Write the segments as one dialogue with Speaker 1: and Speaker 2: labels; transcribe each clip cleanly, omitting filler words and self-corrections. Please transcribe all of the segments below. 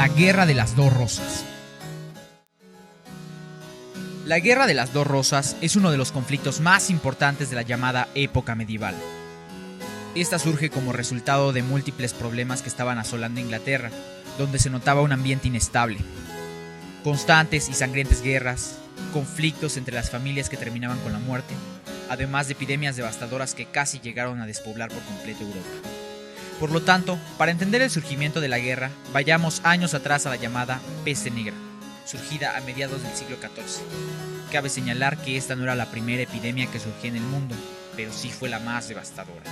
Speaker 1: La Guerra de las Dos Rosas. La Guerra de las Dos Rosas es uno de los conflictos más importantes de la llamada época medieval. Esta surge como resultado de múltiples problemas que estaban asolando Inglaterra, donde se notaba un ambiente inestable. Constantes y sangrientas guerras, conflictos entre las familias que terminaban con la muerte, además de epidemias devastadoras que casi llegaron a despoblar por completo Europa. Por lo tanto, para entender el surgimiento de la guerra, vayamos años atrás a la llamada Peste Negra, surgida a mediados del siglo XIV. Cabe señalar que esta no era la primera epidemia que surgió en el mundo, pero sí fue la más devastadora.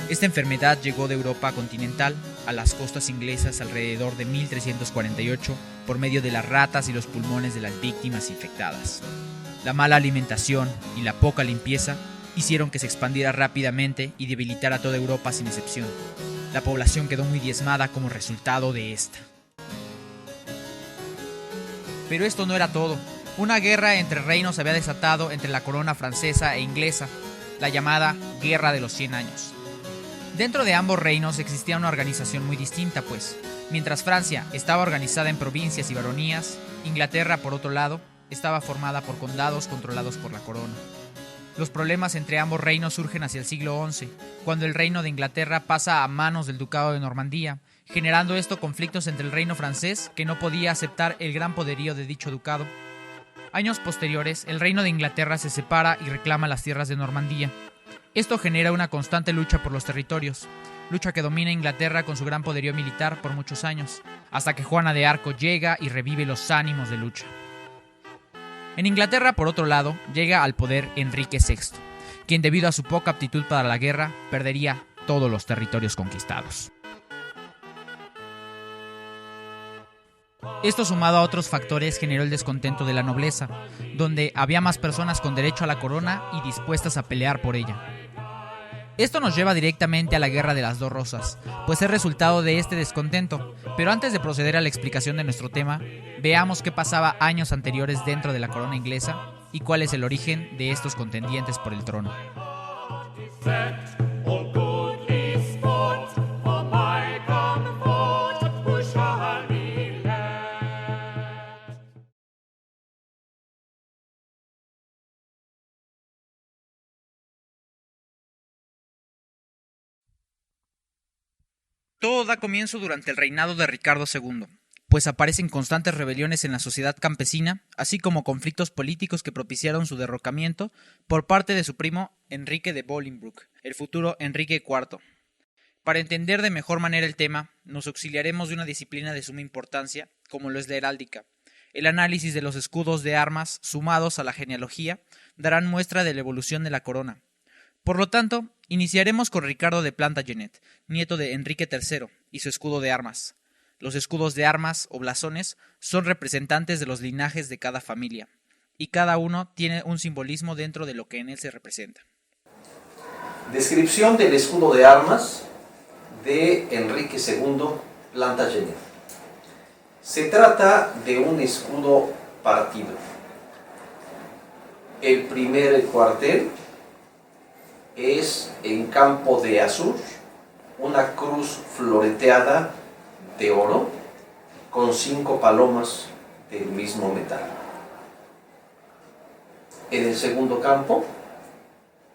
Speaker 1: Esta enfermedad llegó de Europa continental a las costas inglesas alrededor de 1348 por medio de las ratas y los pulmones de las víctimas infectadas. La mala alimentación y la poca limpieza hicieron que se expandiera rápidamente y debilitara toda Europa sin excepción. La población quedó muy diezmada como resultado de esta. Pero esto no era todo. Una guerra entre reinos se había desatado entre la corona francesa e inglesa, la llamada Guerra de los 100 Años. Dentro de ambos reinos existía una organización muy distinta, pues, mientras Francia estaba organizada en provincias y baronías, Inglaterra, por otro lado, estaba formada por condados controlados por la corona. Los problemas entre ambos reinos surgen hacia el siglo XI, cuando el reino de Inglaterra pasa a manos del ducado de Normandía, generando esto conflictos entre el reino francés, que no podía aceptar el gran poderío de dicho ducado. Años posteriores, el reino de Inglaterra se separa y reclama las tierras de Normandía. Esto genera una constante lucha por los territorios, lucha que domina Inglaterra con su gran poderío militar por muchos años, hasta que Juana de Arco llega y revive los ánimos de lucha. En Inglaterra, por otro lado, llega al poder Enrique VI, quien debido a su poca aptitud para la guerra, perdería todos los territorios conquistados. Esto, sumado a otros factores, generó el descontento de la nobleza, donde había más personas con derecho a la corona y dispuestas a pelear por ella. Esto nos lleva directamente a la Guerra de las Dos Rosas, pues es resultado de este descontento. Pero antes de proceder a la explicación de nuestro tema, veamos qué pasaba años anteriores dentro de la corona inglesa y cuál es el origen de estos contendientes por el trono. Todo da comienzo durante el reinado de Ricardo II, pues aparecen constantes rebeliones en la sociedad campesina, así como conflictos políticos que propiciaron su derrocamiento por parte de su primo Enrique de Bolingbroke, el futuro Enrique IV. Para entender de mejor manera el tema, nos auxiliaremos de una disciplina de suma importancia, como lo es la heráldica. El análisis de los escudos de armas, sumados a la genealogía, darán muestra de la evolución de la corona. Por lo tanto, iniciaremos con Ricardo de Plantagenet, nieto de Enrique III, y su escudo de armas. Los escudos de armas o blasones son representantes de los linajes de cada familia, y cada uno tiene un simbolismo dentro de lo que en él se representa.
Speaker 2: Descripción del escudo de armas de Enrique II Plantagenet. Se trata de un escudo partido. El primer cuartel es en campo de azur, una cruz floreteada de oro con 5 palomas del mismo metal. En el segundo campo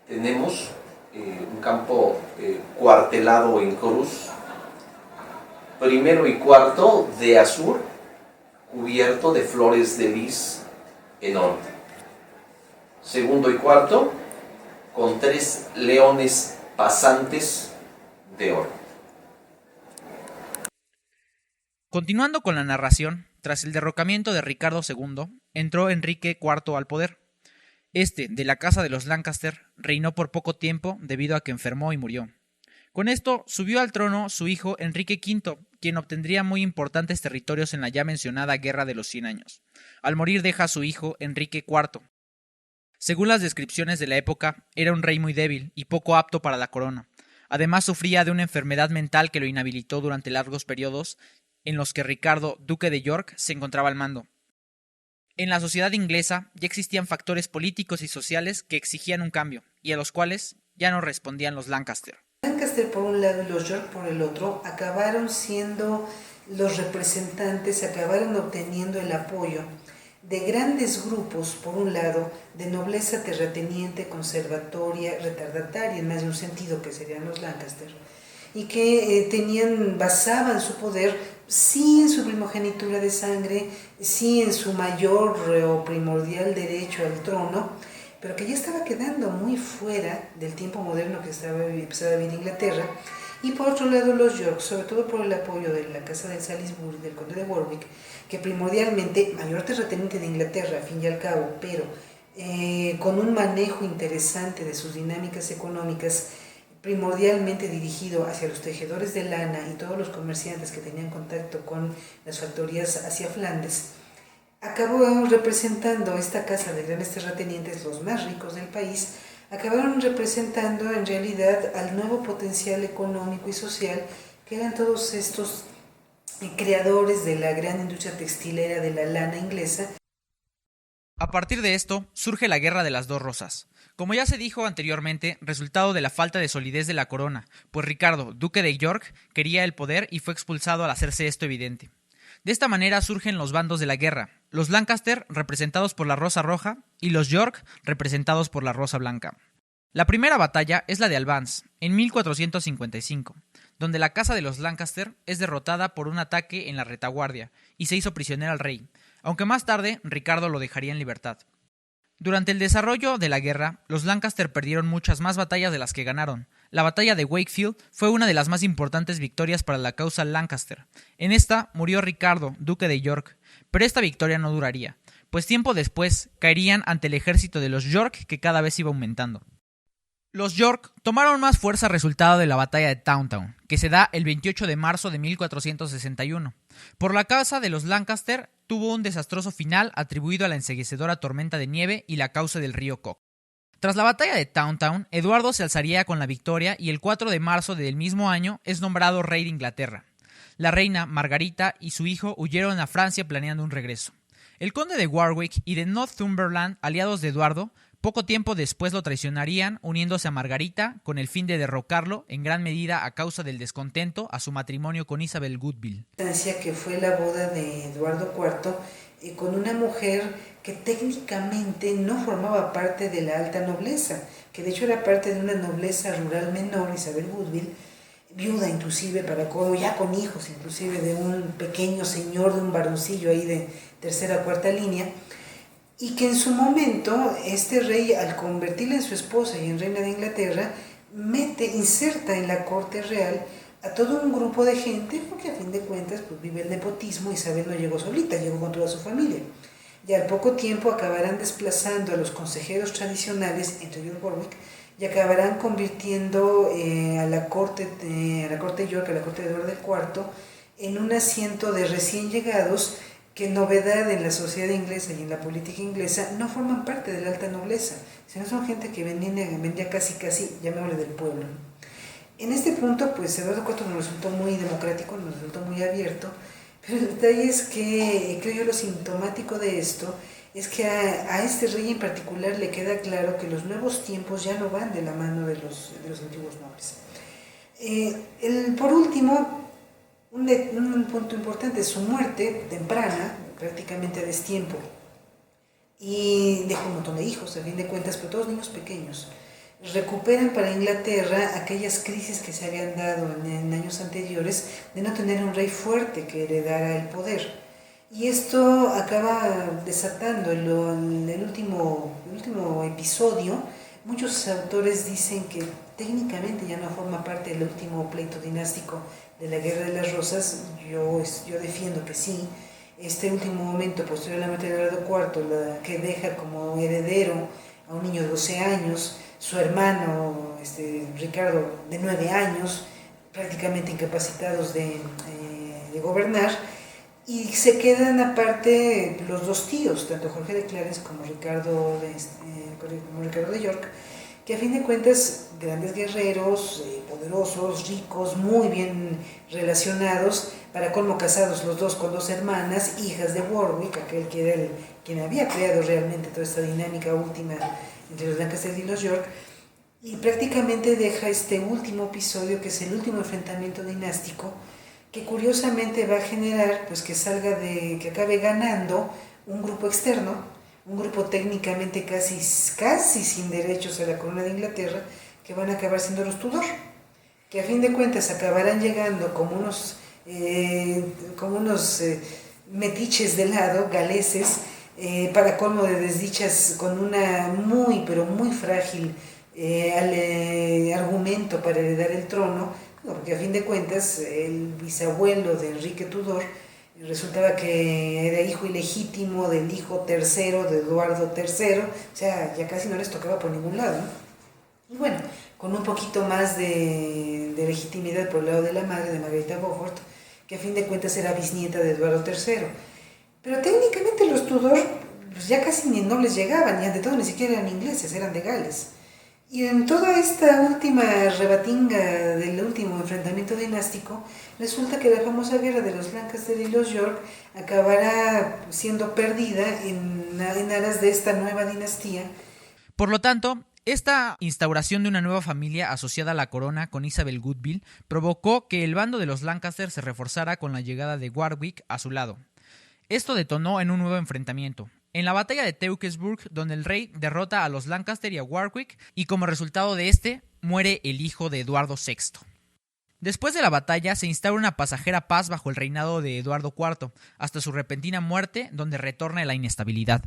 Speaker 2: tenemos un campo cuartelado en cruz, primero y cuarto de azur, cubierto de flores de lis en oro. Segundo y cuarto con 3 leones pasantes de oro.
Speaker 1: Continuando con la narración, tras el derrocamiento de Ricardo II, entró Enrique IV al poder. Este, de la casa de los Lancaster, reinó por poco tiempo debido a que enfermó y murió. Con esto subió al trono su hijo Enrique V, quien obtendría muy importantes territorios en la ya mencionada Guerra de los 100 Años. Al morir deja a su hijo Enrique IV. Según las descripciones de la época, era un rey muy débil y poco apto para la corona. Además sufría de una enfermedad mental que lo inhabilitó durante largos periodos en los que Ricardo, duque de York, se encontraba al mando. En la sociedad inglesa ya existían factores políticos y sociales que exigían un cambio, y a los cuales ya no respondían los Lancaster.
Speaker 3: Lancaster por un lado y los York por el otro acabaron siendo los representantes acabaron obteniendo el apoyo de grandes grupos, por un lado, de nobleza terrateniente, conservatoria, retardataria, en más de un sentido, que serían los Lancaster, y que basaban su poder, sí en su primogenitura de sangre, sí en su mayor o primordial derecho al trono, pero que ya estaba quedando muy fuera del tiempo moderno que empezaba a vivir Inglaterra. Y por otro lado los York, sobre todo por el apoyo de la casa de Salisbury, del conde de Warwick, que primordialmente, mayor terrateniente de Inglaterra, a fin y al cabo, pero con un manejo interesante de sus dinámicas económicas, primordialmente dirigido hacia los tejedores de lana y todos los comerciantes que tenían contacto con las factorías hacia Flandes, acabó representando esta casa de grandes terratenientes, los más ricos del país, acabaron representando en realidad al nuevo potencial económico y social que eran todos estos creadores de la gran industria textilera de la lana inglesa.
Speaker 1: A partir de esto, surge la Guerra de las Dos Rosas. Como ya se dijo anteriormente, resultado de la falta de solidez de la corona, pues Ricardo, duque de York, quería el poder y fue expulsado al hacerse esto evidente. De esta manera surgen los bandos de la guerra, los Lancaster representados por la Rosa Roja y los York representados por la Rosa Blanca. La primera batalla es la de Albans, en 1455, donde la casa de los Lancaster es derrotada por un ataque en la retaguardia y se hizo prisionero al rey, aunque más tarde Ricardo lo dejaría en libertad. Durante el desarrollo de la guerra, los Lancaster perdieron muchas más batallas de las que ganaron. La batalla de Wakefield fue una de las más importantes victorias para la causa Lancaster. En esta murió Ricardo, duque de York, pero esta victoria no duraría, pues tiempo después caerían ante el ejército de los York que cada vez iba aumentando. Los York tomaron más fuerza resultado de la batalla de Taunton, que se da el 28 de marzo de 1461. Por la causa de los Lancaster tuvo un desastroso final atribuido a la enceguecedora tormenta de nieve y la causa del río Cock. Tras la batalla de Taunton, Eduardo se alzaría con la victoria y el 4 de marzo del mismo año es nombrado rey de Inglaterra. La reina Margarita y su hijo huyeron a Francia planeando un regreso. El conde de Warwick y de Northumberland, aliados de Eduardo, poco tiempo después lo traicionarían uniéndose a Margarita con el fin de derrocarlo en gran medida a causa del descontento a su matrimonio con Isabel Woodville.
Speaker 3: Que fue la boda de Eduardo IV con una mujer que técnicamente no formaba parte de la alta nobleza, que de hecho era parte de una nobleza rural menor, Isabel Woodville, viuda inclusive para colmo, ya con hijos inclusive de un pequeño señor, de un varoncillo ahí de tercera o cuarta línea, y que en su momento este rey, al convertirla en su esposa y en reina de Inglaterra, inserta en la corte real a todo un grupo de gente, porque a fin de cuentas pues, vive el nepotismo. Isabel no llegó solita, llegó con toda su familia. Y al poco tiempo acabarán desplazando a los consejeros tradicionales, entre ellos Warwick, y acabarán convirtiendo a la corte de York, a la corte de Eduardo IV, en un asiento de recién llegados que, novedad en la sociedad inglesa y en la política inglesa, no forman parte de la alta nobleza, sino son gente que vendía casi, llamémosle del pueblo. En este punto, pues Eduardo IV nos resultó muy democrático, nos resultó muy abierto, pero el detalle es que, creo yo, lo sintomático de esto es que a este rey en particular le queda claro que los nuevos tiempos ya no van de la mano de los antiguos nobles. Por último, un punto importante, su muerte temprana, prácticamente a destiempo, y dejó un montón de hijos, a fin de cuentas, pero todos niños pequeños. Recuperan para Inglaterra aquellas crisis que se habían dado en años anteriores de no tener un rey fuerte que heredara el poder. Y esto acaba desatando el último episodio. Muchos autores dicen que técnicamente ya no forma parte del último pleito dinástico de la Guerra de las Rosas. Yo defiendo que sí. Este último momento, posterior a la muerte de Eduardo IV, que deja como heredero a un niño de 12 años, su hermano Ricardo de 9 años, prácticamente incapacitados de gobernar, y se quedan aparte los dos tíos, tanto Jorge de Clarence como Ricardo de York, que a fin de cuentas grandes guerreros, poderosos, ricos, muy bien relacionados, para colmo casados los dos con dos hermanas, hijas de Warwick, aquel que era quien había creado realmente toda esta dinámica última entre los Lancaster y los York, y prácticamente deja este último episodio, que es el último enfrentamiento dinástico, que curiosamente va a generar pues que que acabe ganando un grupo externo, un grupo técnicamente casi sin derechos a la corona de Inglaterra, que van a acabar siendo los Tudor, que a fin de cuentas acabarán llegando como unos metiches de lado, galeses, para colmo de desdichas, con una muy pero muy frágil argumento para heredar el trono, porque a fin de cuentas el bisabuelo de Enrique Tudor resultaba que era hijo ilegítimo del hijo tercero de Eduardo III, o sea, ya casi no les tocaba por ningún lado, ¿no? Y bueno, con un poquito más de legitimidad por el lado de la madre, de Margarita Beaufort, que a fin de cuentas era bisnieta de Eduardo III. Pero técnicamente los Tudor pues ya casi no les llegaban, y ante todo ni siquiera eran ingleses, eran de Gales. Y en toda esta última rebatinga del último enfrentamiento dinástico, resulta que la famosa guerra de los Lancaster y los York acabará siendo perdida en aras de esta nueva dinastía.
Speaker 1: Por lo tanto, esta instauración de una nueva familia asociada a la corona con Isabel Woodville provocó que el bando de los Lancaster se reforzara con la llegada de Warwick a su lado. Esto detonó en un nuevo enfrentamiento, en la batalla de Tewkesbury, donde el rey derrota a los Lancaster y a Warwick, y como resultado de este, muere el hijo de Eduardo VI. Después de la batalla se instaura una pasajera paz bajo el reinado de Eduardo IV, hasta su repentina muerte, donde retorna la inestabilidad.